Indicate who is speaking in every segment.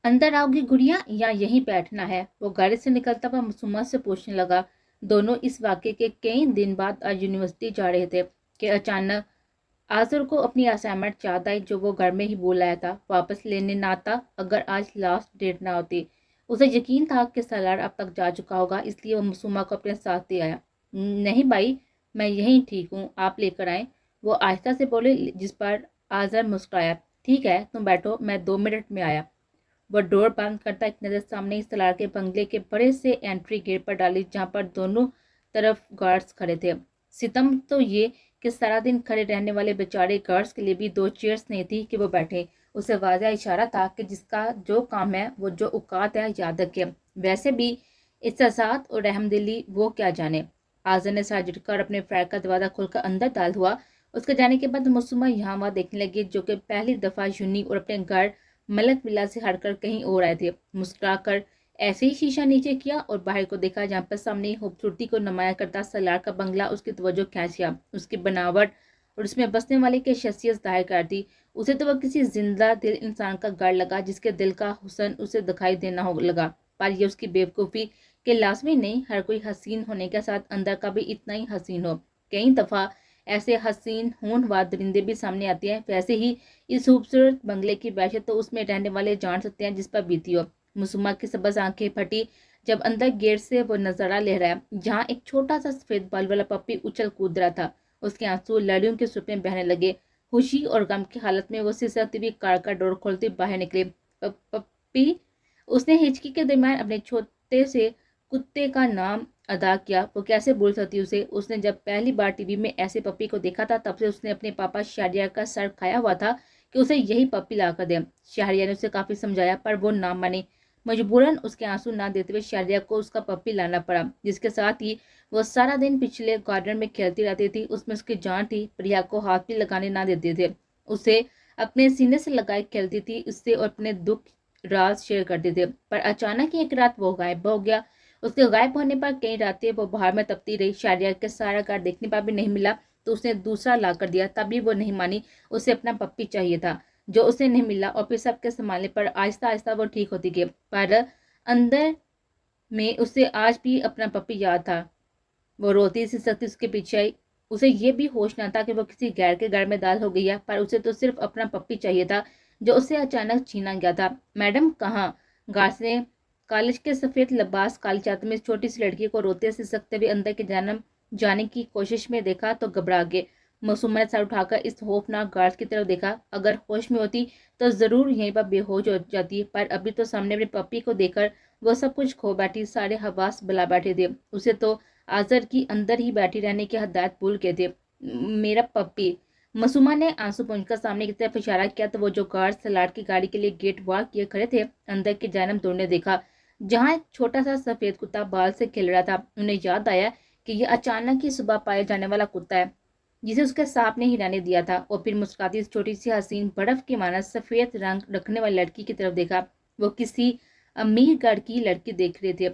Speaker 1: अंदर आओगी गुड़िया या यहीं बैठना है? वो गाड़ी से निकलता हुआ मासूमा से पूछने लगा। दोनों इस वाक़ये के कई दिन बाद आज यूनिवर्सिटी जा रहे थे कि अचानक आज़र को अपनी असाइनमेंट याद आई जो वो घर में ही भूल आया था। वापस लेने ना आता अगर आज लास्ट डेट ना होती। उसे यकीन था कि सलार अब तक जा चुका होगा, इसलिए वो मासूमा को अपने साथ ले आया। नहीं भाई, मैं यहीं ठीक हूँ, आप लेकर आए, वो आहिस्ता से बोले, जिस पर आज़र मुस्कुराया। ठीक है, तुम बैठो, मैं 2 मिनट में आया। वह डोर बंद करता एक नज़र सामने इस सलार के बंगले के बड़े से एंट्री गेट पर डाली, जहां पर दोनों तरफ गार्ड्स खड़े थे। सितम तो ये कि सारा दिन खड़े रहने वाले बेचारे गार्ड्स के लिए भी 2 चेयर्स नहीं थी कि वो बैठे। उसे वाज़ा इशारा था कि जिसका जो काम है, वो जो औकात है, याद रखे। वैसे भी इत्सासात और रहमदिली वो क्या जाने। आज़र ने सर झुककर अपने फ्लैट का दरवाज़ा खोलकर अंदर डाल हुआ। उसके जाने के बाद मासूमा यहाँ वहाँ देखने लगी, जो कि पहली दफ़ा यूनी और अपने घर मलक विला से हटकर कहीं और आए थे। मुस्कुराकर ऐसे ही शीशा नीचे किया और बाहर को देखा, जहाँ पर सामने खूबसूरती को नुमाया करता सलार का बंगला उसकी तवज्जो खींच गया। उसकी बनावट और उसमें बसने वाले की शख्सियत जाहिर कर दी। उसे तो वह किसी जिंदा दिल इंसान का घर लगा, जिसके दिल का हुस्न उसे दिखाई देना हो लगा। पर यह उसकी बेवकूफ़ी के लाजमी नहीं, हर कोई हसीन होने के साथ अंदर का भी इतना ही हसीन हो। कई दफ़ा ऐसे हसीन होनहार दरिंदे भी सामने आते हैं। वैसे ही इस खूबसूरत बंगले की वहशत तो उसमें रहने वाले जान सकते हैं जिस पर बीती हो। मुसम्मा की सबज आंखें फटी जब अंदर गेट से वो नजारा ले रहा है, जहाँ एक छोटा सा सफेद बाल वाला पप्पी उछल कूद रहा था। उसके आंसू लड़ियों के सुपे बहने लगे। खुशी और गम की हालत में वो सिसकती हुई कार का डोर खोलते बाहर निकले। पप्पी, उसने हिचकी के दरमियान अपने छोटे से कुत्ते का नाम अदा किया। वो कैसे भूल सकती उसे। उसने जब पहली बार टीवी में ऐसे पप्पी को देखा था, तब से उसने अपने पापा शहरियार का सर खाया हुआ था कि उसे यही पप्पी ला कर दे। शहरियार ने उसे काफी समझाया, पर वो ना मानी। मजबूरन उसके आंसू ना देते हुए शहरियार को उसका पप्पी लाना पड़ा, जिसके साथ ही वो सारा दिन पिछले गार्डन में खेलती रहती थी। उसमें उसकी जान थी। प्रिया को हाथ भी लगाने ना देते थे। उसे अपने सीने से लगाए खेलती थी, उससे और अपने दुख राज शेयर करते थे। पर अचानक ही एक रात वो गायब हो गया। उसके गायब होने पर कई रातें वो बाहर में तपती रही। शहरियार के सारा घर देखने पर भी नहीं मिला, तो उसने दूसरा ला कर दिया, तभी वो नहीं मानी। उसे अपना पप्पी चाहिए था, जो उसे नहीं मिला। और फिर सबके संभालने पर आहिस्ता आहिस्ता वो ठीक होती गई, पर अंदर में उसे आज भी अपना पप्पी याद था। वो रोती सी सख्ती उसके पीछे आई। उसे ये भी होश न था कि वो किसी गैर के घर में दाल हो गई है, पर उसे तो सिर्फ अपना पप्पी चाहिए था, जो उसे अचानक छीना गया था। मैडम कहाँ? गार्ड ने कॉलेज के सफेद लिबास काली चादर में इस छोटी सी लड़की को रोते सिसकते हुए अंदर के जन्म जाने की कोशिश में देखा तो घबरा गए। मासूमा ने सर उठाकर इस खौफनाक गार्ड की तरफ देखा। अगर होश में होती तो जरूर यहीं पर बेहोश हो जाती, पर अभी तो सामने अपने पप्पी को देखकर वो सब कुछ खो बैठी। सारे हवास बुला बैठे थे। उसे तो आजर की अंदर ही बैठी रहने की हदायत भूल गए थे। मेरा पप्पी। मासूमा ने आंसू पोंछकर सामने की तरफ इशारा किया तो वो जो गार्ड सलाड की गाड़ी के लिए गेट वाक किए खड़े थे, अंदर की जानब दौड़ने देखा, जहां एक छोटा सा सफेद कुत्ता बाल से खेल रहा था। उन्हें याद आया कि यह अचानक ही सुबह पाया जाने वाला कुत्ता है, जिसे उसके सांप ने ही रहने दिया था। और फिर मुस्कुराती इस छोटी सी हसीन बर्फ की मानस सफेद रंग रखने वाली लड़की की तरफ देखा। वो किसी अमीर घर की लड़की देख रहे थे,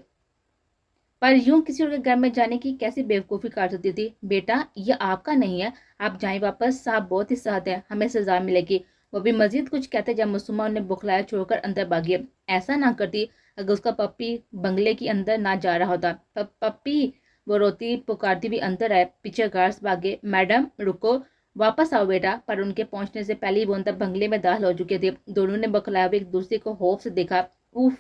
Speaker 1: पर यूं किसी और के घर में जाने की कैसी बेवकूफ़ी काट सकती थी। बेटा, ये आपका नहीं है, आप जाएं वापस, साहब बहुत ही सहत है, हमें सजा मिलेगी। वो भी मजीद कुछ कहते जब मासूमा उन्हें बुखलाया छोड़कर अंदर भागी। ऐसा ना करती अगर उसका पप्पी बंगले के अंदर ना जा रहा होता। पप्पी, वो रोती पुकारती भी अंदर आए। पीछे गार्ड्स भागे। मैडम रुको, वापस आओ बेटा। पर उनके पहुंचने से पहले ही वो अंदर बंगले में दाखिल हो चुके थे। दोनों ने बखलाया हुए एक दूसरे को खौफ से देखा। उफ,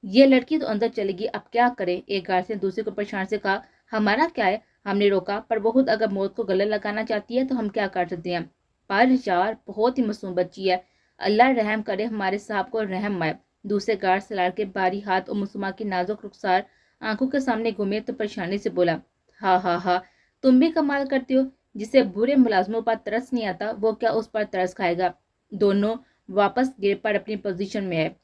Speaker 1: ये लड़की तो अंदर चलेगी, अब क्या करे? एक गार्ड ने दूसरे को परेशान से कहा। हमारा क्या है, हमने रोका, पर वो खुद अगर मौत को गले लगाना चाहती है तो हम क्या कर सकते हैं? पर यार, बहुत ही मासूम बच्ची है, अल्लाह रहम करे, हमारे साहब को रहम आए। दूसरे गार्ड सलार के भारी हाथ और मुसलमान की नाजुक रुखसार आंखों के सामने घूमे तो परेशानी से बोला, हा हा हा, तुम भी कमाल करती हो। जिसे बुरे मुलाजमों पर तरस नहीं आता, वो क्या उस पर तरस खाएगा? दोनों वापस गेट पर अपनी पोजीशन में आए।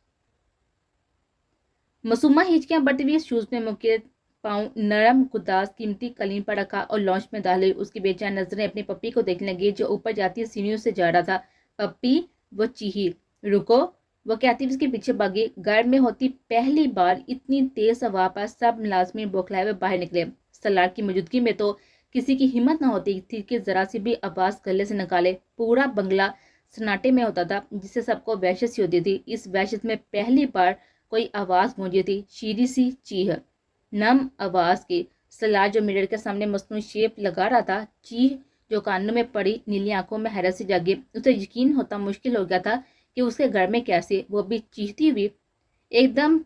Speaker 1: मासूमा हिचकियां बढ़ती हुई शूज में मुके पाँव नरम गुदास कीमती कलीन पर रखा और लॉन्च में दाखिल हुई। उसकी बेचैन नजरें अपनी पप्पी को देखने लगी, जो ऊपर जाती सीढ़ियों से जा रहा था। पप्पी, वो चीही। रुको, वो कहती उसके पीछे भागी। घर में होती पहली बार इतनी तेज हवा पर सब मुलाजमीन बौखलाए हुए बाहर निकले। सलार की मौजूदगी में तो किसी की हिम्मत न होती थी कि जरा सी भी आवाज गले से निकाले। पूरा बंगला सन्नाटे में होता था, जिससे सबको वहशत सी होती थी। इस वहशत में पहली बार कोई आवाज़ गूंजी थी, शीरी सी चीह। नम आवाज़ की सलाह जो मिरर के सामने मसनूई शेप लगा रहा था, चीह जो कानों में पड़ी, नीली आंखों में हैरत से जागी। उसे यकीन होता मुश्किल हो गया था कि उसके घर में कैसे, वो भी चीखती हुई। एकदम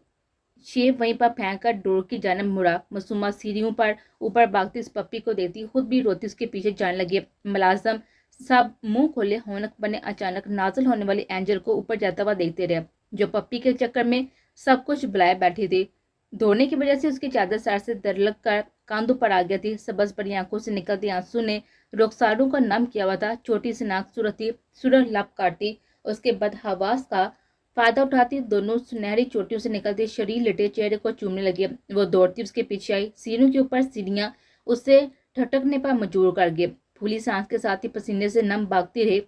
Speaker 1: शेप वहीं पर फेंक कर डोर की जानब मुड़ा। मासूमा सीढ़ियों पर ऊपर भागती उस पप्पी को देखती खुद भी रोती उसके पीछे जाने लगी। मुलाजम सब मुंह खोले होनक बने अचानक नाजुल होने वाली एंजल को ऊपर जाता हुआ देखते रहे, जो पप्पी के चक्कर में सब कुछ बुलाए बैठी थी। धोने की वजह से उसकी चादर सर से दरलक कर कांधों पर आ गया थी। सबज बड़ी आंखों से निकलती आंसू ने रुखसारों का नम किया हुआ था। छोटी सी नाक सूरती सुरह लब काटती, उसके बदहवास का फायदा उठाती दोनों सुनहरी चोटियों से निकलते शरीर लेटे चेहरे को चूमने लगी। वो दौड़ती उसके पीछे आई, सीढ़ियों के ऊपर सीढ़ियां उससे ठटकने पर मजबूर कर गए। फूली सांस के साथ ही पसीने से नम भागती रही।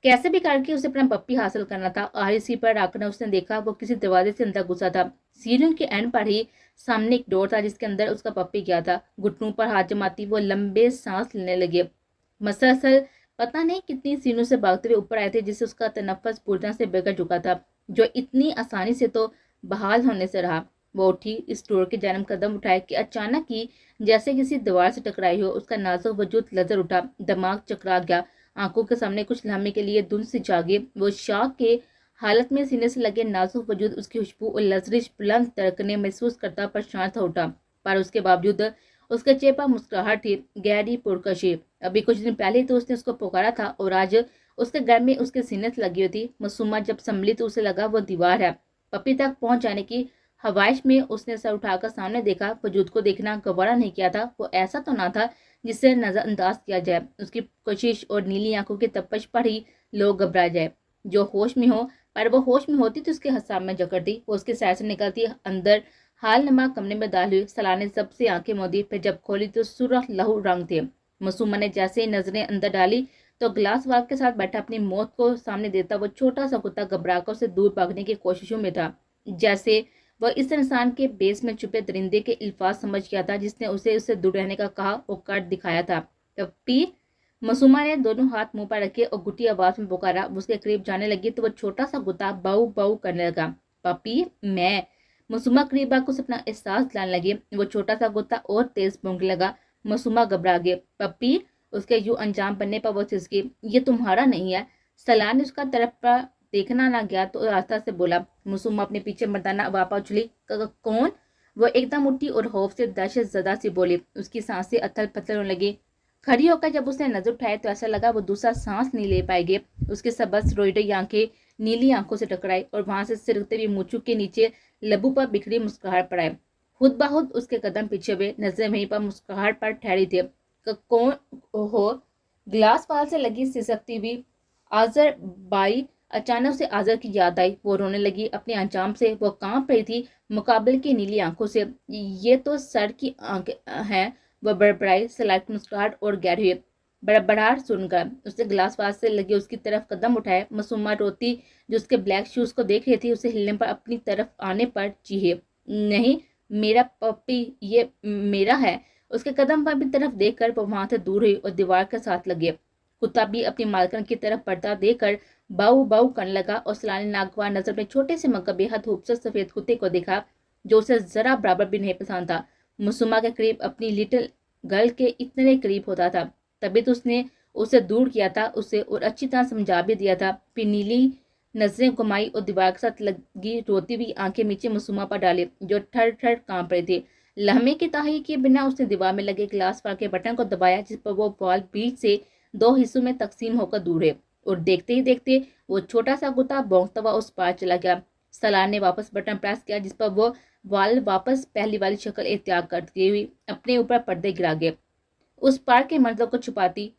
Speaker 1: कैसे भी करके उसे अपना पप्पी हासिल करना था। आरसी पर आकर उसने देखा वो किसी दरवाजे से अंदर घुसा था। सीढ़ियों के एंड पर ही सामने एक डोर था जिसके अंदर उसका पप्पी गया था। घुटनों पर हाथ जमाती वो लंबे सांस लेने लगे। मसलसल पता नहीं कितनी सीनों से भागते हुए ऊपर आए थे, जिससे उसका तनफ्फस पूरी तरह से बिगड़ चुका था, जो इतनी आसानी से तो बहाल होने से रहा। वो उठी, इस डोर के जानब कदम उठाए कि अचानक ही जैसे किसी दीवार से टकराई हो, उसका नाजुक वजूद लजर उठा। दिमाग चकरा गया। आंखों के सामने कुछ लम्हे के लिए धुंध सी जागे। वो शौक के हालत में सीने से लगे नाजुक वजूद, उसकी खुशबू और लजरिश बुलंद तड़कने महसूस करता परेशान था उठा। पर उसके बावजूद उसके चेहरे पर मुस्कुराहट थी, गहरी पुरकशी। अभी कुछ दिन पहले तो उसने उसको पुकारा था और आज उसके घर में उसके सीने से लगी हुई थी। मासूमा जब संभली तो उसे लगा वो दीवार है। पप्पी तक पहुंच जाने की हवाइश में उसने सर उठाकर सामने देखा। वजूद को देखना गवारा नहीं किया था। वो ऐसा तो ना था जिससे नजरअंदाज किया जाए। उसकी कोशिश और नीली आंखों की तपश पर ही लोग घबरा जाए। जो होश में हो, पर वो होश में होती तो उसके हसाब में जकड़ती। वो उसके सैर से निकलती अंदर हाल नमा कमरे में दाल हुई। सलाह ने सबसे आंखें मोदी, फिर जब खोली तो सुर्ख लहू रंग थे। मासूमा ने जैसे ही नजरें अंदर डाली तो ग्लास वाल के साथ बैठा अपनी मौत को सामने देता वो छोटा सा कुत्ता घबराकर उसे दूर भागने की कोशिशों में था। जैसे वह इस इंसान के बेस में छुपे दरिंदे के अल्फाज समझ गया था, जिसने उसे दूर रहने का कहा और कर दिखाया था। पप्पी, मासूमा ने दोनों हाथ मुंह पर रखे और गुटी आवाज में पुकारा। उसके करीब जाने लगी तो वह छोटा सा कुत्ता बाऊ बाऊ करने लगा। पप्पी, मैं। मासूमा करीब आकर उसे अपना एहसास दिलाने लगी। वो छोटा सा कुत्ता और तेज भौंकने लगा। मासूमा घबरा गई। पप्पी, उसके यूं अंजाम बनने पर वो सिसकी। ये तुम्हारा नहीं है। सलाह ने उसका तरफ पर देखना ना गया तो आस्था से बोला। मासूमा अपने पीछे मर्दाना वापा उछली। कौन? वो एकदम उठी और खौफ से दहशत ज़दा सी बोली। उसकी सांसें अथल पथल होने लगी। खड़ी होकर जब उसने नजर उठाया तो ऐसा लगा वो दूसरा सांस नहीं ले पाएगी। उसके सबस रोईडई आंखें नीली आंखों से टकराई और वहां से सिरकते हुए मुँह के नीचे लबू पर बिखरी मुस्कुराहट पड़ाए। खुद बाहुद उसके कदम पीछे हुए, नजरें वहीं पर मुस्कुराहट पर ठहरी थी। कौन हो? ग्लास वाल से लगी सिसकती हुई आजर बाई। अचानक से आजर की याद आई। वो रोने लगी अपने अंजाम से। वो कांप रही थी मुकाबले की नीली आंखों से। ये तो सर की आंखें हैं। वह बड़बड़ाई, सलाइट मुस्कुराहट और गहरी हुई। बड़बड़ाहट सुनकर उसने ग्लास वाल से लगे उसकी तरफ कदम उठाए। मासूमा रोती जो उसके ब्लैक शूज को देख रही थी, उसे हिलने पर अपनी तरफ आने पर चीखे। नहीं, मेरा पप्पी, ये मेरा है। उसके कदम पर भी तरफ देखकर वो वहां से दूर हुई और दीवार के साथ लगे। कुत्ता भी अपनी मालकन की तरफ बढ़ता देखकर बाऊ बाऊ करने लगा और सलानी नागवार नजर में छोटे से मगर बेहद खूबसूरत सफेद कुत्ते को देखा जो उसे जरा बराबर भी नहीं पसंद था। मासूमा के करीब अपनी लिटिल गर्ल के इतने करीब होता था, तभी तो उसने उसे दूर किया था उसे और अच्छी तरह समझा भी दिया था। फिर नीली नजरें घुमाई और दीवार के साथ लगी रोती हुई आंखें नीचे मासूमा पर डाली जो ठर ठर कांप रही थी। लम्हे की ताही के बिना उसने दीवार में लगे ग्लास वाल के बटन को दबाया, जिस पर वो वॉल बीच से दो हिस्सों में तकसीम होकर दूर है। और देखते ही देखते वो छोटा सा कुत्ता भौंकता हुआ उस पार चला गया। सलार ने वापस बटन प्रेस किया, जिस पर वो वाल वापस पहली वाली शक्ल इख्तियार करती हुई अपने ऊपर पर्दे गिरा गए। उस पार के मंजर को छुपाती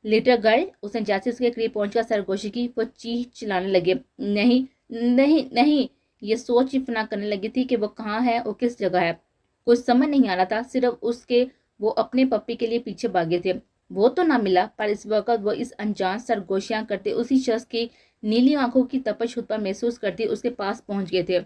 Speaker 1: लिटिल गर्ल, उसने जैसे उसके करीब पहुंचकर सरगोशी की, वो चीख चिल्लाने लगे। नहीं नहीं नहीं, ये सोच ही फना करने लगी थी कि वो कहाँ है और किस जगह है। कुछ समझ नहीं आ रहा था, सिर्फ उसके वो अपने पप्पी के लिए पीछे भागे थे। वो तो ना मिला, पर इस वक्त वो इस अनजान सरगोशियां करते उसी शख्स की नीली आंखों की तपश खुद पर महसूस करती उसके पास पहुंच गए थे।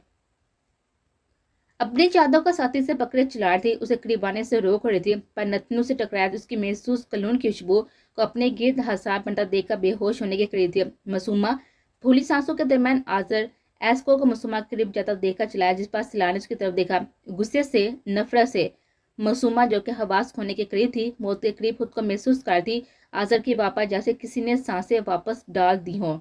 Speaker 1: अपनी चादर का साथी से पकड़े चिल्ला थी, उसे करीब आने से रोक रही थी, पर नथनों से टकराया तो उसकी महसूस कलून की खुशबू को अपने गिर्द हिसाब बनता देखकर बेहोश होने के करीब थी। मासूमा फूली सांसों के दरमियान आजर एस्को को मासूमा के करीब जाता देखकर चिल्लाया, जिस पर सिला ने उसकी तरफ देखा। गुस्से से, नफरत से मासूमा, जो कि हवास खोने के करीब थी, मौत के करीब खुद को महसूस कर थी। आजर की वापस जैसे किसी ने सांसें वापस डाल दी हो।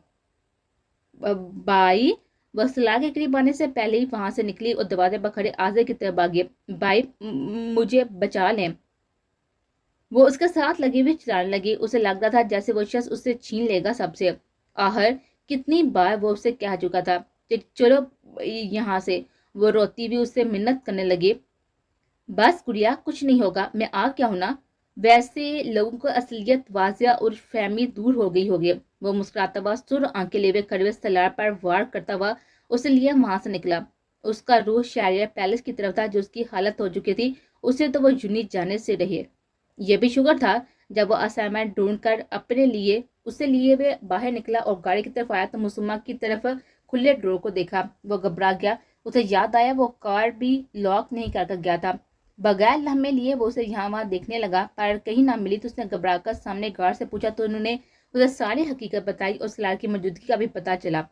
Speaker 1: बाई वह सिला के करीब आने से पहले ही वहां से निकली और दरवाजे पर खड़े आजर की तरफ भागी। बाई मुझे बचा लें। वो उसके साथ लगी हुई चिल्लाने लगी। उसे लग रहा था जैसे वो शख्स उससे छीन लेगा सबसे। आहर कितनी बार वो उससे कह चुका था कि चलो यहाँ से। वो रोती हुई उससे मिन्नत करने लगी। बस गुड़िया, कुछ नहीं होगा, मैं आ क्या हूं ना। वैसे लोगों को असलियत वाजिया और फहमी दूर हो गई होगी। वो मुस्कुराता हुआ सुर आंखें लिए हुए खड़े हुए सलार पर वार करता हुआ उसे लिए वहां से निकला। उसका रूह शहरिया पैलेस की तरफ था, जो उसकी हालत हो चुकी थी। उसे तो वो यूनी जाने से रहे। यह भी शुगर था जब वो असाइनमेंट ढूंढकर अपने लिए उसे लिए हुए बाहर निकला और गाड़ी की तरफ आया तो मुसम्मा की तरफ खुले डोर को देखा। वो घबरा गया। उसे याद आया वो कार भी लॉक नहीं कर गया था। बगैर लम्हे लिए वो उसे यहाँ वहां देखने लगा, पर कहीं ना मिली तो उसने घबराकर सामने गार्ड से पूछा तो उन्होंने उसे सारी हकीकत बताई और सलार की मौजूदगी का भी पता चला।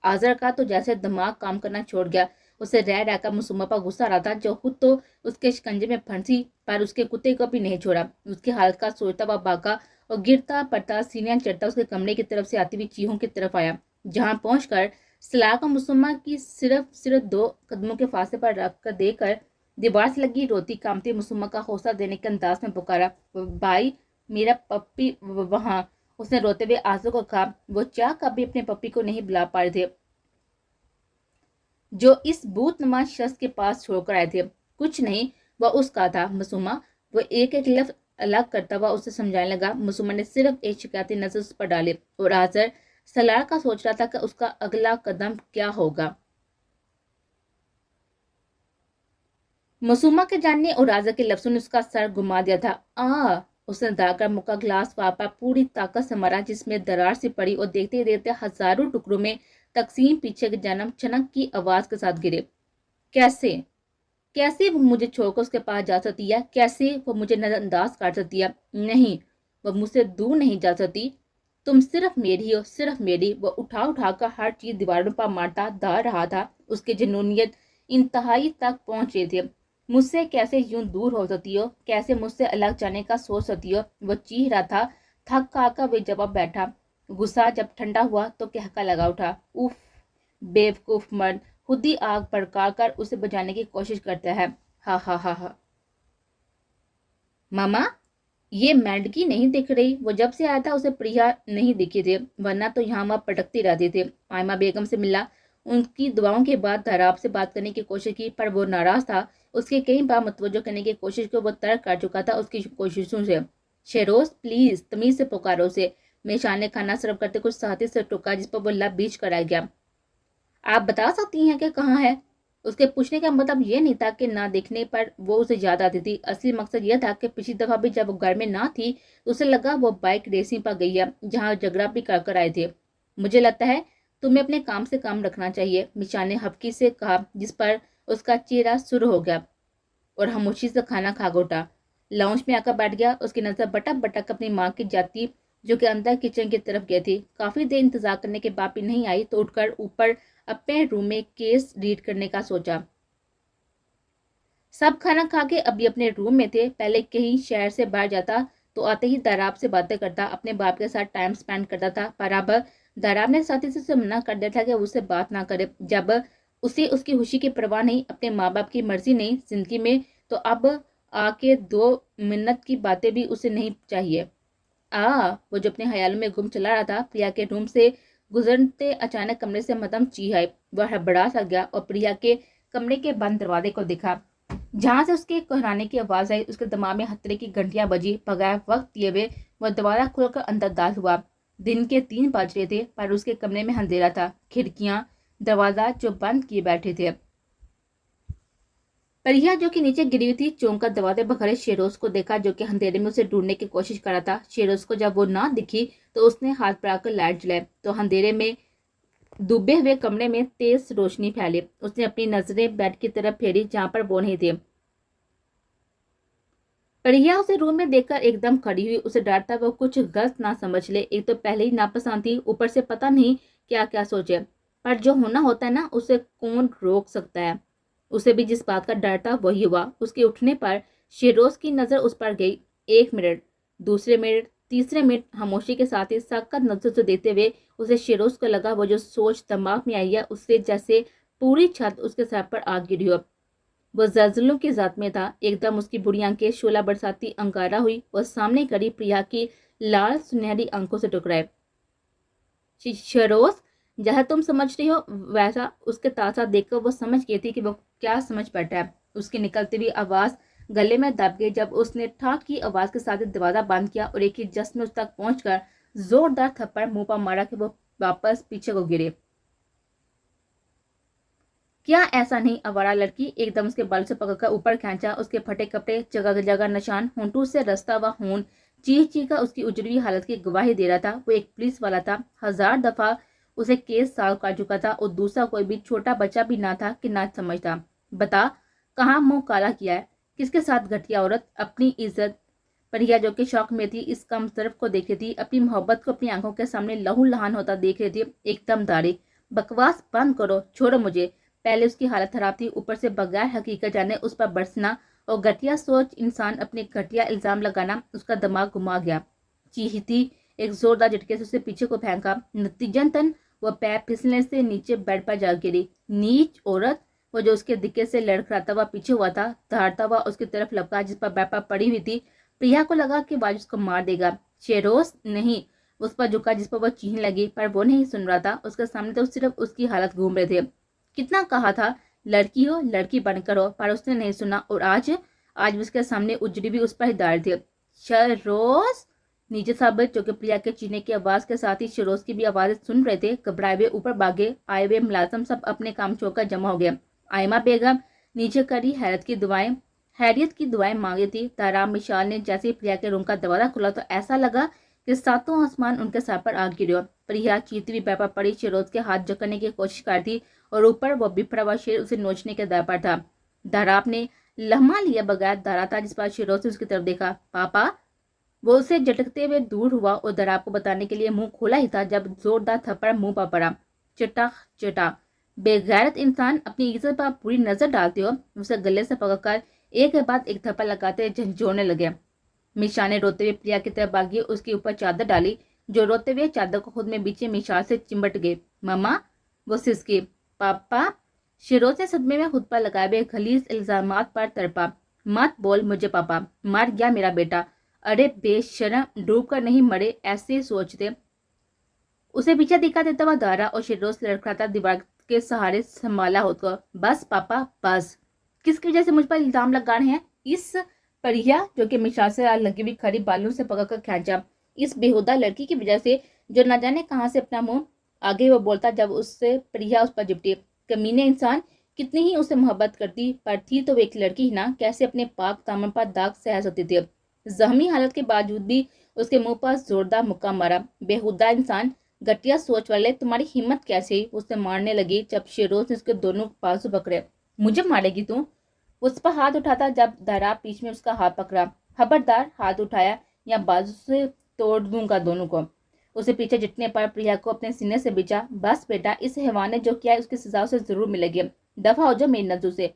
Speaker 1: आजर का तो जैसे दिमाग काम करना छोड़ गया। उसे रह रहकर मासूमा पर गुस्सा आ रहा था, जो खुद तो उसके शिकंजे में फंसी पर उसके कुत्ते को भी नहीं छोड़ा। उसकी हालत का सोचता हुआ भागा और गिरता पड़ता सीढ़ियां चढ़ता उसके कमरे की तरफ से आती हुई चीहों की तरफ आया, जहां पहुंचकर सलाह को मासूमा की सिर्फ 2 कदमों के फासले पर रख कर देकर दीवार से लगी रोती कामती मासूमा का हौसला देने के अंदाज में पुकारा, भाई मेरा पप्पी वहां। उसने रोते हुए आंसू को कहा। वो चाह कभी अपने पप्पी को नहीं बुला पा रहे थे जो इस भूतनुमा शख्स के पास छोड़कर आए थे। कुछ नहीं, वह उसका था मासूमा। वो एक एक लफ्ज अलग करता हुआ उसे समझाने लगा। मासूमा ने सिर्फ एक शिकायती नजर उस पर डाली और आजर सलार का सोच रहा था कि उसका अगला कदम क्या होगा। मासूमा के जानने और राजा के लफ्जों ने उसका सर घुमा दिया था। उसने दाकर मुक्का ग्लास वापा पूरी ताकत से मारा, जिसमें दरार सी पड़ी और देखते देखते हजारों टुकड़ों में तकसीम पीछे के जन्म चनक की आवाज के साथ गिरे। कैसे कैसे वो मुझे छोड़कर उसके पास जा सकती है? कैसे वो मुझे नजरअंदाज कर सकती है? नहीं, वो मुझसे दूर नहीं जा सकती। तुम सिर्फ मेरी हो, सिर्फ मेरी। वो उठा उठा कर हर चीज दीवारों पर मारता दा रहा था। उसकी जुनूनियत इंतहाई तक पहुंच रही थी। मुझसे कैसे यूं दूर हो सकती हो? कैसे मुझसे अलग जाने का सोच सकती हो? वो चीख रहा था। थक खाकर वे जवाब बैठा। गुस्सा जब ठंडा हुआ तो कहका लगा उठा, उफ, बेवकूफ मर्द खुद ही आग भड़का कर उसे बचाने की कोशिश करता है। हा हा हा हा। मामा, ये मैंडकी नहीं दिख रही। वो जब से आया था उसे प्रिया नहीं दिखी थी, वरना तो यहाँ वहां पटकती रहती थी। आयमा बेगम से मिला, उनकी दुआओं के बाद धराब से बात करने की कोशिश की, पर वो नाराज था। उसके कई बार मुतवज्जो करने की कोशिश को वो तर्क कर चुका था उसकी कोशिशों से। शेरोज प्लीज, तमीज से पुकारो उसे। मेशान ने खाना सर्व करते कुछ साथी से टोका, जिस पर वो लब बीच कर आ गया। आप बता सकती हैं कि कहाँ है? उसके पूछने का मतलब ये नहीं था कि ना देखने पर वो उसे याद आती थी। असली मकसद यह था कि पिछली दफा भी जब वो घर में ना थी तो उसे लगा वो बाइक रेसिंग पर गई है, जहाँ झगड़ा भी कर आए थे। मुझे लगता है तुम्हें अपने काम से काम रखना चाहिए, मिशान ने हफ्की से कहा, जिस पर उसका चेहरा सुर हो गया और खामोशी से खाना खा घोटा। लाउंज में आकर बैठ गया। उसकी नजर बटक बटक अपनी माँ की जाती, जो कि अंदर किचन की तरफ गई थी। काफी देर इंतजार करने के बाद भी नहीं आई तो उठकर ऊपर अपने रूम में केस रीड करने का सोचा। सब खाना खा के अभी अपने रूम में थे। पहले कहीं शहर से बाहर जाता तो आते ही दराब से बातें करता, अपने बाप के साथ टाइम स्पेंड करता था, पर अब दराब ने साथी से मना कर दिया था कि उससे बात ना करे। जब उसे उसकी खुशी की परवाह नहीं, अपने माँ बाप की मर्जी नहीं जिंदगी में, तो अब आके 2 मिनट की बातें भी उसे नहीं चाहिए। वो जो अपने ख्यालों में गुम चला रहा था, प्रिया के रूम से गुजरते अचानक कमरे से मदम चीहाई। वह हड़बड़ा सा गया और प्रिया के कमरे के बंद दरवाजे को देखा, जहां से उसके कोहराने की आवाज आई। उसके दिमाग में खतरे की घंटियां बजी। बगैर वक्त दिए हुए वह दरवाजा खोलकर अंदर दाखिल हुआ। दिन के 3 बज रहे थे, पर उसके कमरे में अंधेरा था। खिड़कियां, दरवाजा जो बंद किए बैठे थे। परिया जो कि नीचे गिरी हुई थी, चौंक कर दरवाजे पर खड़े शेरोज को देखा, जो कि अंधेरे में उसे ढूंढने की कोशिश कर रहा था। शेरोज को जब वो ना दिखी तो उसने हाथ बढ़ाकर लाइट जलाई, तो अंधेरे में डूबे हुए कमरे में तेज रोशनी फैली। उसने अपनी नजरें बेड की तरफ फेरी, जहां पर वो नहीं थे। प्रिया उसे रूम में देखकर एकदम खड़ी हुई। उसे डर था वो कुछ गलत ना समझ ले। एक तो पहले ही नापसंद थी, ऊपर से पता नहीं क्या क्या सोचे। पर जो होना होता है ना, उसे कौन रोक सकता है। उसे भी जिस बात का डर था वही हुआ। उसके उठने पर शेरोज की नजर उस पर गई। 1 मिनट, दूसरे मिनट, तीसरे मिनट खामोशी के साथ ही सख्त नजर से देखते हुए उसे शेरोज को लगा वो जो सोच दिमाग में आई है उससे जैसे पूरी छत उसके सर पर आ गिरी हो। वो जल्जलों की जात में था। एकदम उसकी बुरी आंखें शोला बरसाती अंगारा हुई और सामने खड़ी प्रिया की लाल सुनहरी आंखों से टकराए। शरोज, जहाँ तुम समझ रही हो वैसा उसके तासा देखकर वो समझ गई थी कि वो क्या समझ बैठा है। उसकी निकलती हुई आवाज गले में दब गई जब उसने ठाक की आवाज के साथ दरवाजा बंद किया और एक ही जस्ट में उस तक पहुंचकर जोरदार थप्पड़ मुंह पर मारा कि वो वापस पीछे को गिरे। क्या ऐसा नहीं? आवारा लड़की एकदम उसके बाल से पकड़कर ऊपर खींचा। उसके फटे कपड़े, जगह जगह निशान, होंठों से रस्ता हुआ खून चीख चीख कर उसकी उजड़ी हुई हालत की गवाही दे रहा था। वो एक पुलिस वाला था। 1000 दफा उसे केस साल कर चुका था और दूसरा कोई भी छोटा बच्चा भी ना था कि ना समझता। बता, कहाँ मुंह काला किया है? किसके साथ घटिया औरत? अपनी इज्जत। परिया जो कि शौक में थी इस कम तरफ को देख रही थी, अपनी मोहब्बत को अपनी आंखों के सामने लहू लहान होता देख रही थी। एकदम दारी, बकवास बंद करो, छोड़ो मुझे। पहले उसकी हालत खराब थी, ऊपर से बगैर हकीकत जाने उस पर बरसना और घटिया सोच इंसान अपने घटिया इल्जाम लगाना उसका दिमाग घुमा गया। चीखती एक जोरदार झटके से उसे पीछे को फेंका। नतीजतन वह पैर फिसलने से नीचे बेड पर जा गिरी। नीच औरत! वो जो उसके दिक्के से लड़खड़ाता हुआ पीछे हुआ था, दहाड़ता हुआ उसकी तरफ लपका जिस पर बेड पर पड़ी हुई थी। प्रिया को लगा कि बाज उसको मार देगा। शेरोज नहीं, उस पर झुका जिस पर वह चीखने लगी, पर वो नहीं सुन रहा था। उसके सामने तो सिर्फ उसकी हालत घूम रहे थे। कितना कहा था लड़की हो लड़की बनकर हो, पर उसने नहीं सुना और आज आज उसके सामने उजड़ी भी उस पर ही दायर थे। शरोज! नीचे सब जो कि प्रिया के चीने की आवाज के साथ ही शरोज की भी आवाजें सुन रहे थे, घबराए हुए ऊपर भागे आए हुए मुलाजम सब अपने काम छोड़कर जमा हो गए। आयमा बेगम नीचे करी हैरियत की दुआएं मांगी थी। ताराम मिशाल ने जैसे ही प्रिया के रूम का दरवाजा खुला तो ऐसा लगा कि सातों आसमान उनके सर पर आ गिरे। प्रिया चीती हुई पैपा पड़ी शेरोज के हाथ जकड़ने की कोशिश करती और ऊपर वो बिफरा हुआ शेर उसे नोचने के दर पर था। दाराब ने लम्हा लिया बगैर दारा था जिस पर शेरोज ने उसकी तरफ देखा। पापा! वो उसे झटकते हुए दूर हुआ और दराब को बताने के लिए मुंह खोला ही था जब जोरदार थप्पड़ मुंह पर पड़ा। चटा चटा! बेगैरत इंसान, अपनी इज्जत पर पूरी नजर डालते हो। उसे गले से पकड़कर एक के बाद एक थप्पड़ लगाते झंझोड़ने लगे। मिशा ने रोते हुए प्रिया की तरफ भागी, उसके ऊपर चादर डाली जो रोते हुए चादर को खुद में बीचे मिशा से चिमट गए। मम्मा! वो सिसकी। पापा! शिरोज ने सदमे में खुद पर लगाए हुए खलीज इल्जामात पर तड़पा। मत बोल मुझे पापा, मर गया मेरा बेटा। अरे बेशरम, डूब कर नहीं मरे ऐसे सोचते। उसे पीछे दिखा देता हुआ दारा और शिरोज लड़खड़ाता दीवार के सहारे संभाला होकर। बस पापा बस। किसकी वजह से मुझ पर इल्जाम लगा रहे हैं? इस परिया जो कि मिशा से लगी हुई खड़ी बालों से पकड़कर खींचा। इस बेहुदा लड़की की वजह से जो न जाने कहां से अपना मुंह आगे वो बोलता जब उससे प्रिया उस पर चिपटी। कमीने इंसान! कितनी ही उसे मोहब्बत करती, पर थी तो वो एक लड़की ही ना, कैसे अपने पाक दामन पर दाग सह सकती थी। जख्मी हालत के बावजूद भी उसके मुंह पर जोरदार मुक्का मारा। बेहुदा इंसान, घटिया सोच वाले, तुम्हारी हिम्मत कैसे हुई उसे मारने लगी जब शेरोज ने उसके दोनों बाजू पकड़े। मुझे मारेगी तू? उस पर हाथ उठाता जब दरा बीच में उसका हाथ पकड़ा। खबरदार हाथ उठाया या बाजू से तोड़ दूंगा दोनों को। उसे पीछे जितने पर प्रिया को अपने सीने से बिछा। बस बेटा, इस हैवान ने जो किया है उसकी सजा उसे जरूर मिलेगी। दफा हो जाओ मेरी नजरों से।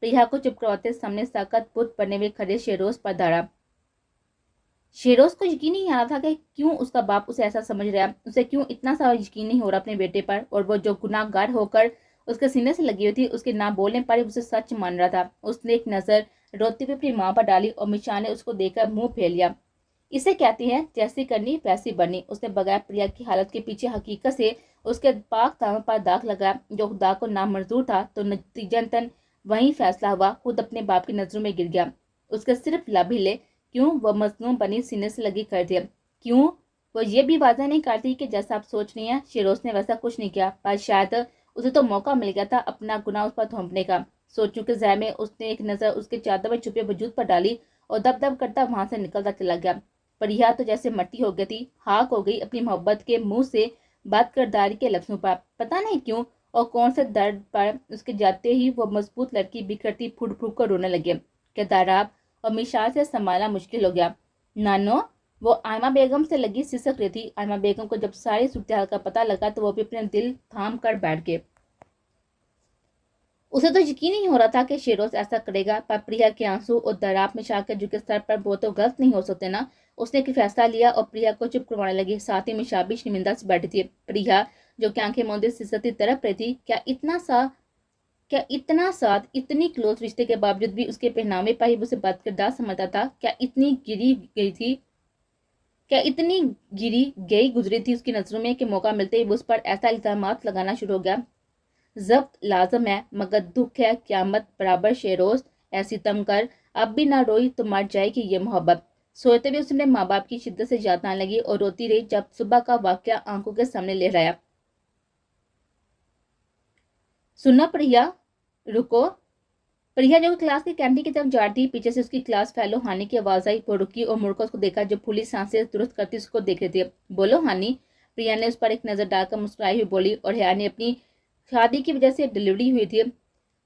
Speaker 1: प्रिया को चुप करवाते सामने साकत बुत बने हुए खड़े शेरोज पर धारा। शेरोज को यकीन नहीं आ रहा था कि क्यों उसका बाप उसे ऐसा समझ रहा है। उसे क्यों इतना सारा यकीन नहीं हो रहा अपने बेटे पर, और वो जो गुनाहगार होकर उसके सीने से लगी हुई थी उसके ना बोलने पर ही उसे सच मान रहा था। उसने एक नजर रोते हुए अपनी माँ पर डाली और मिशा ने उसको देखकर मुंह फेर लिया। इसे कहती है जैसी करनी वैसी बनी। उसने बगैर प्रिया की हालत के पीछे हकीकत से उसके पाक दामन पर दाग लगाया जो खुदा को नामंजूर था, तो नतीजतन वही फैसला हुआ। खुद अपने बाप की नजरों में गिर गया। उसके सिर्फ लब हिले। क्यों? वह मजलूम बनी सीने से लगी कर दिया। क्यों? वो ये भी वादा नहीं करती कि जैसा आप सोच रही हैं शिरोज ने वैसा कुछ नहीं किया, पर शायद उसे तो मौका मिल गया था अपना गुनाह उस पर थोपने का। सोचूं के जहर में उसने एक नजर उसके चादर में छुपे वजूद पर डाली और दब दब करता वहां से निकलता चला गया। पर यह तो जैसे मट्टी हो गई थी, खाक हो गई अपनी मोहब्बत के मुंह से बात करदारी के लफ्जों पर। पता नहीं क्यों और कौन से दर्द पर उसके जाते ही वो मजबूत लड़की बिखरती फूट फूट कर रोने लगे। क्या दाराब और मिशाल से संभालना मुश्किल हो गया। नानो, वो आयमा बेगम से लगी सिसक रही थी। आयमा बेगम को जब सारी सूरत का पता लगा तो वो भी अपने दिल थाम कर बैठ गए। उसे तो यकीन नहीं हो रहा था कि शेरोज ऐसा करेगा, पर प्रिया के आंसू और दराब में शाकर जो के सर पर वो तो गलत नहीं हो सकते ना। उसने एक फैसला लिया और प्रिया को चुप करवाने लगी। साथ ही मिशा भी शर्मिंदा से बैठी थी। प्रिया जो कि आंखें मूंदे सिसकती तरफ रही थी। क्या इतना साथ, इतनी क्लोज रिश्ते के बावजूद भी उसके पहनावे पर ही उसे बदकिरदार समझता था? क्या इतनी गिरी गई गुजरी थी उसकी नजरों में कि मौका मिलते ही उस पर ऐसा इल्जामात लगाना शुरू हो गया? जब्त लाजम है, मगर दुख है क्यामत बराबर। शेरोज, ऐसी तम कर, अब भी ना रोई तो मर जाएगी ये मोहब्बत। सोते हुए उसने माँ बाप की शिद्दत से याद आने लगी और रोती रही जब सुबह का वाकया आंखों के सामने ले आया। सुना प्रिया, रुको। प्रिया जो क्लास की कैंटीन की तरफ जा रही थी, पीछे से उसकी क्लास फेलो हानि की आवाज आई। वो रुकी और मुड़कर उसको देखा जो फूली सांसें दुरुस्त करती उसको देख रही थी। बोलो हानि। प्रिया ने उस पर एक नजर डालकर मुस्कुराई हुई बोली। और हानि अपनी शादी की वजह से डिलीवरी हुई थी।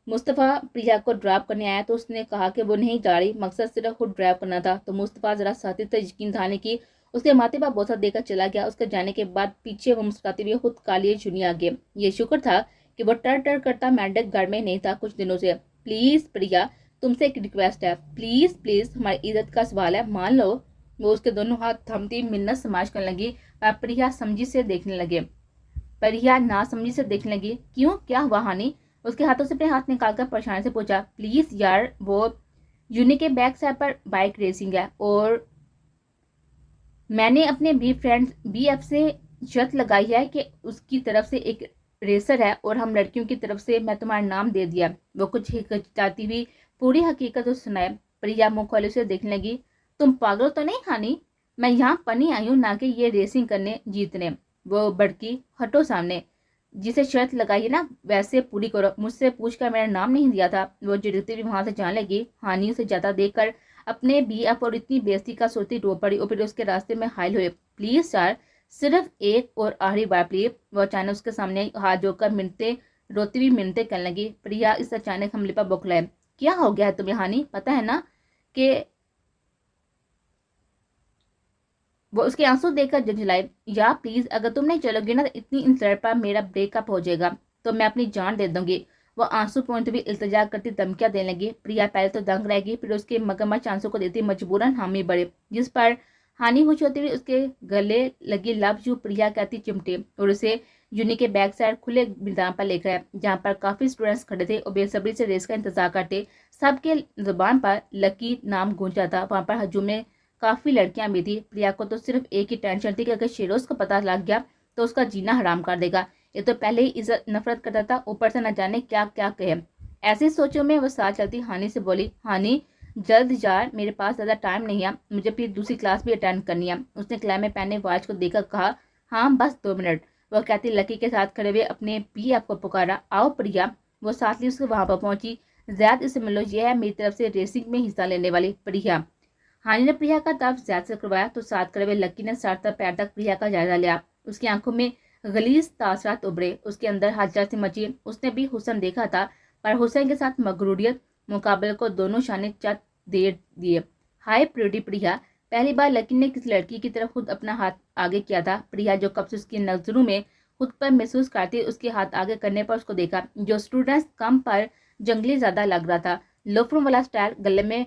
Speaker 1: मुस्तफ़ा प्रिया को ड्रॉप करने आया तो उसने कहा कि वो नहीं जा रही, मकसद सिर्फ खुद ड्राइव करना था। तो मुस्तफ़ा जरा साथी तक यकीन था कि उसके माथे पर बोसा देकर चला गया। उसके जाने के बाद पीछे वो मुस्कुराते हुए खुद काली चुनी आ गए। ये शुक्र था कि वो टर टर करता मेंढक घर में नहीं था कुछ दिनों से। प्लीज प्रिया, तुमसे एक रिक्वेस्ट है, प्लीज प्लीज, हमारी इज्जत का सवाल है, मान लो। वो उसके दोनों हाथ थमती मिन्नत समाज करने लगी। पर प्रिया समझी से देखने लगे। प्रिया ना समझी से देखने लगी। क्यों, क्या हुआ हानि? उसके हाथों से अपने हाथ निकालकर परेशानी से पूछा। प्लीज यार, वो यूनि के बैक साइड पर बाइक रेसिंग है और मैंने अपने BF से शर्त लगाई है कि उसकी तरफ से एक रेसर है और हम लड़कियों की तरफ से मैं तुम्हारा नाम दे दिया। वो कुछ हिचकिचाती हुई पूरी हकीकत तो सुनाए। प्रिया मुंह खोले से देखने लगी। तुम पागल तो नहीं हानि? मैं यहाँ पनी आई हूँ ना कि ये रेसिंग करने जीतने। वो बड़की, हटो सामने। जिसे शर्त लगाई है ना वैसे पूरी करो। मुझसे पूछकर मेरा नाम नहीं दिया था। वो जिड़ती हुई वहां से जाने लगी। हानि उसे ज्यादा देखकर अपने BF और इतनी बेइज्जती का सोचती रो पड़ी और फिर उसके रास्ते में हाइल हुए। प्लीज सर, सिर्फ एक और आखिरी बार प्लीज। वो अचानक उसके सामने हाथ जोड़कर मिनते रोती हुई मिनते करने लगी। प्रिया इस अचानक हमले पर बौखलाए। क्या हो गया है तुम्हें हानि? पता है ना कि वो उसके आंसू देखकर झंझलाए। या प्लीज, अगर तुम नहीं चलोगी ना तो इतनी इंसल्ट पर मेरा ब्रेकअप हो जाएगा, तो मैं अपनी जान दे दूंगी। वो आंसू पोंछते हुए इल्तिजा करती धमकियां देने लगी। प्रिया पहले तो दंग रहेगी, फिर उसके मगरमच्छ आंसू को देती मजबूरन हामी बढ़े, जिस पर हानि खुश होती हुई उसके गले लगी लव यू प्रिया कहती चिमटे और उसे यूनि के बैक साइड खुले मैदान पर लेकर आए, जहाँ पर काफी स्टूडेंट्स खड़े थे और बेसब्री से रेस का इंतजार करते। सबके जुबान पर लकी नाम गूंजा था। वहां पर हजूम में काफी लड़कियां भी थी। प्रिया को तो सिर्फ एक ही टेंशन थी कि अगर शेरोज को पता लग गया तो उसका जीना हराम कर देगा। ये तो पहले ही इज्जत नफरत करता था, ऊपर से न जाने क्या क्या कहे। ऐसी सोचों में वो साथ चलती हानि से बोली। हानि, जल्द यार, मेरे पास ज्यादा टाइम नहीं है, मुझे फिर दूसरी क्लास भी अटेंड करनी है। उसने क्लास में पहने वॉच को देखकर कहा। हाँ बस 2 मिनट। वह कहती लकी के साथ खड़े हुए अपने BF को पुकारा। आओ प्रिया। वो साथ ली उसके वहां पर पहुंची। जैद, इसे मिलो, यह है मेरी तरफ से रेसिंग में हिस्सा लेने वाली प्रिया। हानि ने प्रिया का तर्फ ज्यादा से करवाया तो साथ करे हुए लकी ने सर तक पैर तक प्रिया का जायजा लिया। उसकी आंखों में गलीज तासरात उभरे, उसके अंदर हलचल सी मची। उसने भी हुसन देखा था, पर हुसैन के साथ मगरूरियत मुकाबले को दोनों शाने चट दे दिए। हाय प्रिटी प्रिया। पहली बार लकी ने किसी लड़की की तरफ खुद अपना हाथ आगे किया था। प्रिया जो कब से उसकी नजरों में खुद पर महसूस करती, उसके हाथ आगे करने पर उसको देखा जो स्टूडेंट्स कम पर जंगली ज्यादा लग रहा था। लोफरों वाला स्टाइल, गले में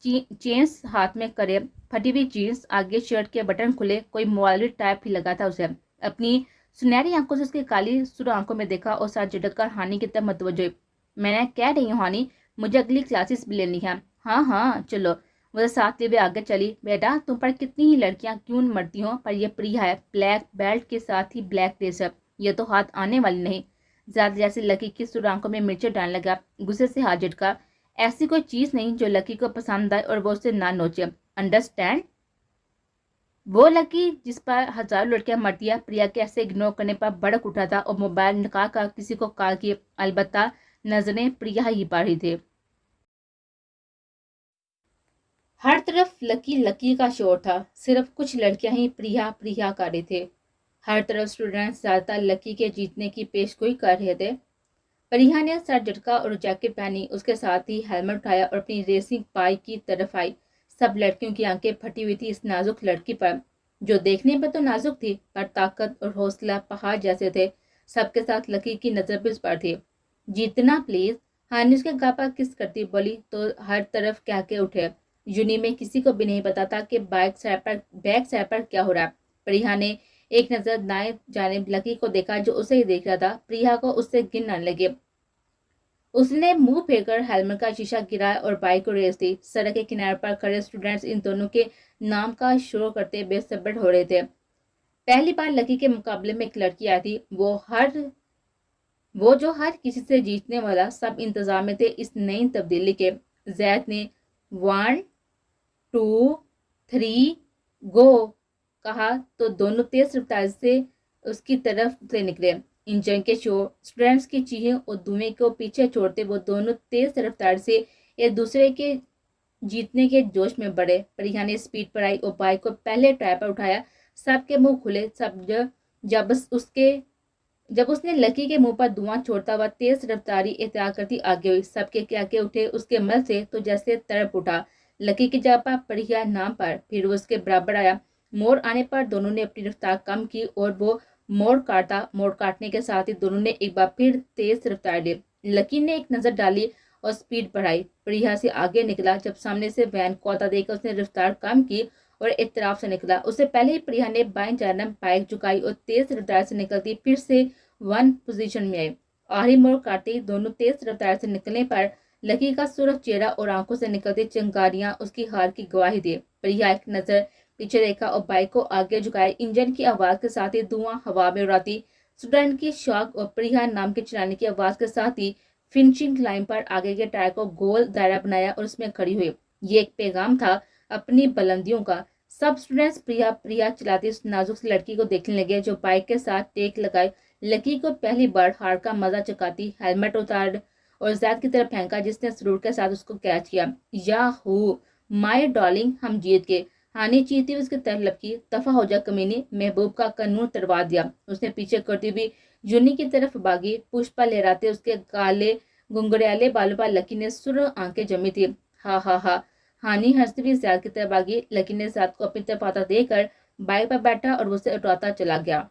Speaker 1: चेन्स हाथ में करे, फटी हुई जीन्स, आगे शर्ट के बटन खुले, कोई मॉडल टाइप ही लगा था उसे। अपनी सुनहरी आंखों से उसकी काली सुर आंखों में देखा और साथ झटक कर हानि की तरफ मतवजो। मैं कह रही हूँ हानि, मुझे अगली क्लासेस भी लेनी है। हाँ हाँ चलो। मुझे साथ लिए आगे चली। बेटा, तुम पर कितनी ही लड़कियां क्यों मरती हो, पर यह प्रिया है, ब्लैक बेल्ट के साथ ही ब्लैक रेसर। ये तो हाथ आने वाली नहीं। ज्यादा जैसे लकी की सुर आंखों में मिर्चे डालने लगा। गुस्से से हाथ झटका। ऐसी कोई चीज नहीं जो लकी को पसंद आए और वो उसे ना नोचे, अंडरस्टैंड? वो लकी जिस पर हजारों लड़कियां मरती है, प्रिया के ऐसे इग्नोर करने पर भड़क उठा था और मोबाइल निकाल कर किसी को कॉल की। अलबत्ता नजरें प्रिया ही पा रही थे। हर तरफ लकी लकी का शोर था। सिर्फ कुछ लड़कियां ही प्रिया प्रिया कर रहे थे। हर तरफ स्टूडेंट्स ज्यादातर लकी के जीतने की पेशगोई कर रहे थे। परिहा ने सर झटका और जैकेट पहनी, उसके साथ ही हेलमेट उठाया और अपनी रेसिंग बाइक की तरफ आई। सब लड़कियों की आंखें फटी हुई थी इस नाजुक लड़की पर, जो देखने में तो नाजुक थी पर ताकत और हौसला पहाड़ जैसे थे। सबके साथ लकी की नजर भी उस पर थी। जीतना प्लीज, हानि उसके गापा किस करती बोली तो हर तरफ कह के उठे। यूनी में किसी को भी नहीं पता था कि बैक साइड पर क्या हो रहा है। प्रिया ने एक नजर दाएं जानिब लकी को देखा जो उसे ही देख रहा था। प्रिया को उससे गिन आने लगे। उसने मुंह फेंकर हेलमेट का शीशा गिराया और बाइक को रेस दी। सड़क के किनारे पर खड़े स्टूडेंट्स इन दोनों के नाम का शोर करते बेसब्र हो रहे थे। पहली बार लकी के मुकाबले में एक लड़की आई थी, वो जो हर किसी से जीतने वाला। सब इंतजार में थे इस नई तब्दीली के। जैद ने 1 2 3 गो कहा तो दोनों तेज रफ्तार से उसकी तरफ से निकले। इंजन के शोर, स्टूडेंट्स की चीखें और धुएं को पीछे छोड़ते वो दोनों तेज रफ्तार से एक दूसरे के जीतने के जोश में बढ़े। परिहा ने स्पीड पर आई और बाइक को पहले टायर पर उठाया। सबके मुंह खुले। सब जब उसके जब उसने लकी के मुंह पर धुआं छोड़ता हुआ तेज रफ्तारी एहतियात करती आगे हुई। सबके क्याके उठे उसके मल से तो जैसे तड़प उठा। लकी की जगह पर परिया नाम पर फिर वो उसके बराबर आया। मोड़ आने पर दोनों ने अपनी रफ्तार कम की और वो मोड़ काटने के साथ ही दोनों ने एक बार फिर तेज रफ्तार ली। लकी ने एक नजर डाली और स्पीड बढ़ाई। प्रिया से आगे निकला। जब सामने से वैन को आता देखकर उसने रफ्तार कम की और एक तरफ से निकला। उससे पहले ही प्रिया ने बाएं जानब बाइक झुकाई और तेज रफ्तार से निकलती फिर से 1 पोजीशन में आई। आखिरी मोड़ काटते दोनों तेज रफ्तार से निकलने पर लकी का सुर्ख चेहरा और आंखों से निकलती चिंगारियां उसकी हार की गवाही दी। प्रिया एक नजर पीछे देखा और बाइक को आगे झुकाया। इंजन की आवाज के साथ ही धुआं हवा में उड़ाती स्टूडेंट की शॉक और प्रिया नाम के चिल्लाने की आवाज के साथ ही फिनिशिंग लाइन पर आगे के टायर को गोल दायरा बनाया और उसमें खड़ी हुई। ये एक पैगाम था अपनी बुलंदियों का। सब स्टूडेंट्स प्रिया प्रिया चलाती उस नाजुक सी लड़की को देखने लगे जो बाइक के साथ टेक लगाए लकी को पहली बार हार का मजा चुकाती हेलमेट उतार और जैद की तरफ फेंका जिसने सरूर के साथ उसको कैच किया। याहू माय डार्लिंग, हम जीत गए। हानि चीती उसकी तरफ लपकी। दफा हो जा कमीनी, महबूब का कानून तरवा दिया। उसने पीछे करती हुई जूनी की तरफ भागी। पुष्पा लहराते उसके काले गुंगड़ियाले बालों पर लकी ने सुर आंखें जमी थी। हा हा हा। हानि हंसती हुई जैद की तरफ भागी। लकी ने जैद को अपनी तरफ आता देकर बाइक पर बैठा और उसे उठाता चला गया।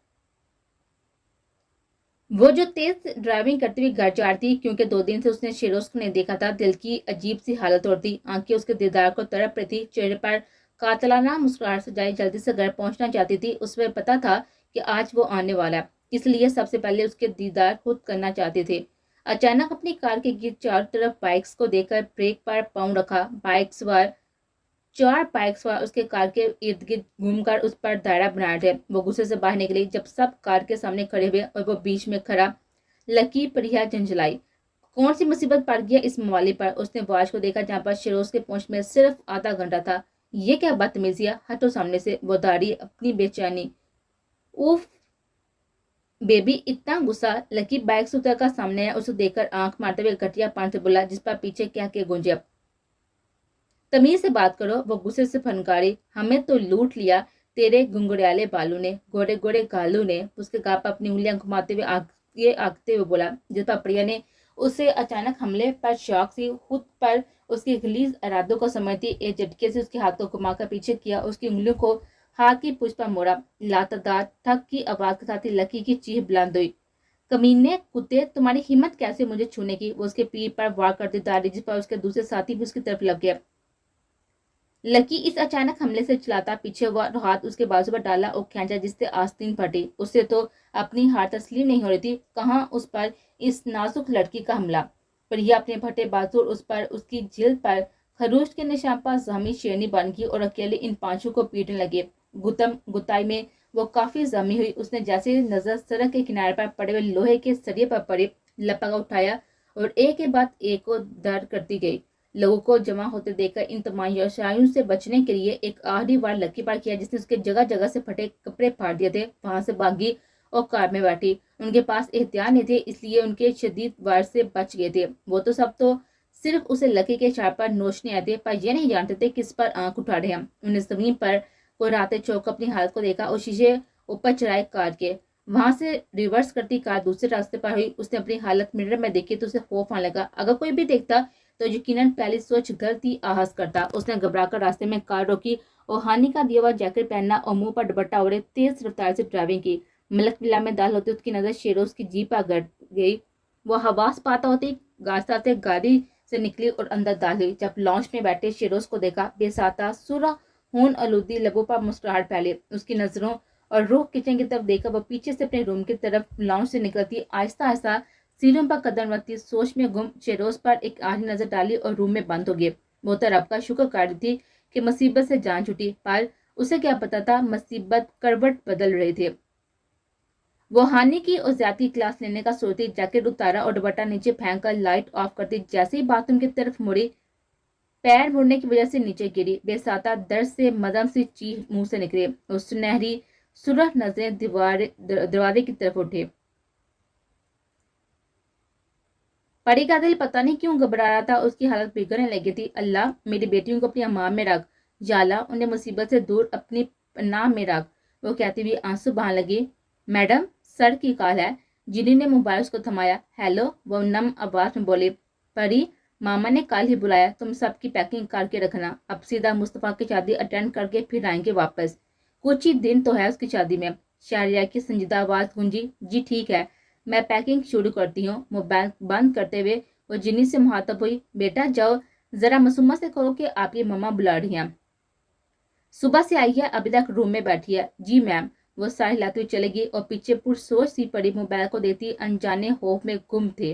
Speaker 1: वो जो तेज ड्राइविंग करती हुई घर जा रही थी क्योंकि 2 दिन से उसने शेरोज को नहीं देखा था। दिल की अजीब सी हालत होती, आंखें उसके दीदार को तड़प रही थी। चेहरे पर कातलाना मुस्कुराहट सजाई, जल्दी से घर पहुंचना चाहती थी। उसमें पता था कि आज वो आने वाला है, इसलिए सबसे पहले उसके दीदार खुद करना चाहते थे। अचानक अपनी कार के गिर चारों तरफ बाइक्स को देखकर ब्रेक पर पाँव रखा। 4 बाइक सवार उसके कार के इर्द गिर्द घूमकर उस पर दायरा बना रहे थे। वो गुस्से से बाहर निकली जब सब कार के सामने खड़े हुए और वो बीच में खड़ा। लकी परिया झंझलाई, कौन सी मुसीबत पड़ गया इस मवाली पर। उसने वॉच को देखा जहाँ पर शिरोज के पहुंच में सिर्फ आधा घंटा था। ये क्या बदतमीजिया, हटो सामने से। वो दाढ़ी अपनी बेचैनी। उफ बेबी, इतना गुस्सा। लकी बाइक से उतर कर सामने आया। उसे देखकर आंख मारते हुए घटिया पान से बोला जिस पर पीछे क्या के गूंजे। तमीज से बात करो, वो गुस्से से फनकारी। हमें तो लूट लिया तेरे गुंगड़ियाले बालू ने, गोरे गोरे गालू ने। उसके गाल पर अपनी उंगलियां घुमाते हुए आगते हुए बोला जिस पर प्रिया ने उसे अचानक हमले पर शौक सी खुद पर उसके गलीज इरादों को समझती एक झटके से उसके हाथ को घुमाकर पीछे किया। उसकी उंगलियों को हाथ की पूंछ पर मोड़ा। लातदार थक की आवाज के साथ ही लकी की चीख बुलंद हुई। कमीने कुत्ते, तुम्हारी हिम्मत कैसे मुझे छूने की। वो उसके पीठ पर वार करती दाढ़ी जिस पर उसके दूसरे साथी भी उसकी तरफ लग गया। लकी इस अचानक हमले से चिल्लाता पीछे हुआ, हाथ उसके बाजू पर डाला और खींचा जिससे आस्तीन फटी। उससे तो अपनी हार तस्लीम नहीं हो रही थी, कहाँ उस पर इस नाजुक लड़की का हमला। पर यह अपने फटे बाजू उस पर उसकी जिल्द पर खरोश के निशान पर जमी शेरनी बन गई और अकेले इन पांचों को पीटने लगे। गुतम गुताई में वो काफी जमी हुई। उसने जैसे नजर सड़क के किनारे पर पड़े हुए लोहे के सरिये पर पड़े लपका उठाया और एक के बाद एक को दर्द करती गई। लोगों को जमा होते देखकर इन तमाशाइयों से बचने के लिए एक आखिरी बार लकी पार किया जिसने उसके जगह जगह से फटे कपड़े फाड़ दिए थे। वहां से भागी और कार में बैठी। उनके पास एहतियात नहीं थे इसलिए उनके शदीद वार से बच गए थे। वो तो सब तो सिर्फ उसे लकी के इशारे पर नोचने आए थे पर यह नहीं जानते थे किस पर आंख उठा रहे हैं। उन्हें जमीन पर कोई रात चौक अपनी हालत को देखा और शीशे ऊपर चढ़ाए कार के। वहां से रिवर्स करती कार दूसरे रास्ते पर हुई। उसने अपनी हालत मिरर में देखी तो उसे खौफ आने लगा। अगर कोई भी देखता तो यकीनन पहली सोच गलती आगाज करता। उसने घबराकर रास्ते में कार रोकी और हानि का दिया हुआ जैकेट पहनना और मुंह पर दुपट्टा ओढ़े तेज रफ्तार से ड्राइविंग की। मलक विला में दाल होते उसकी नजर शेरोज की जीप पर गई। वो हवास पाता होती गाड़ी गाड़ी से निकली और अंदर डाली। जब लॉन्च में बैठे शेरोज को देखा, बेसाता सुरा खून आलूदी लबों पर मुस्कुराहट फैली। उसकी नजरों और रुख किचन की तरफ देखकर वह पीछे से अपने रूम की तरफ लॉन्च से निकलती आहिस्ता आहिस्ता सीढ़ियों पर कदम रखती। सोच में गुम शेरोज पर एक आखिरी नजर डाली और रूम में बंद हो गई। वो तो रब का शुक्र कर रही थी कि मुसीबत से जान छुटी, पर उसे क्या पता था मुसीबत करवट बदल रही थी। वो हानि की और ज्यादा क्लास लेने का सोचती, जैकेट उतारा और दुपट्टा नीचे फेंक कर लाइट ऑफ करती। जैसे ही बाथरूम की तरफ मुड़ी, पैर मुड़ने की वजह से नीचे गिरी। बेसाता दर्द से मदम सी चीख मुंह से निकली और सुनहरी सुरख नजरें दरवाजे की तरफ उठे। परी का दिल पता नहीं क्यों घबरा रहा था। उसकी हालत बिगड़ने लगी थी। अल्लाह, मेरी बेटियों को अपनी अम्मा में रख। जाला, उन्हें मुसीबत से दूर अपनी पनाह में रख। वो कहती हुई आंसू बहाने लगी। मैडम, सर की कॉल है। जिनी ने मोबाइल उसको थमाया। हेलो, वो नम आवाज में बोली। परी, मामा ने कल ही बुलाया, तुम सबकी पैकिंग करके रखना। अब सीधा मुस्तफा की शादी अटेंड करके फिर आएंगे वापस। कुछ ही दिन तो है उसकी शादी में। शहरिया की संजीदा आवाज गूंजी। जी ठीक है, मैं पैकिंग शुरू करती हूँ। मोबाइल बंद करते हुए वो जिनी से मुहातब हुई। बेटा जाओ, जरा मासूमा से कहो कि आपकी मम्मा बुला रही हैं। सुबह से आई है, अभी तक रूम में बैठी है। जी मैम। वो सारी हिलाती हुई चली गई और पीछे पुरसोच सी पड़ी मोबाइल को देती अनजाने खौफ में गुम थे।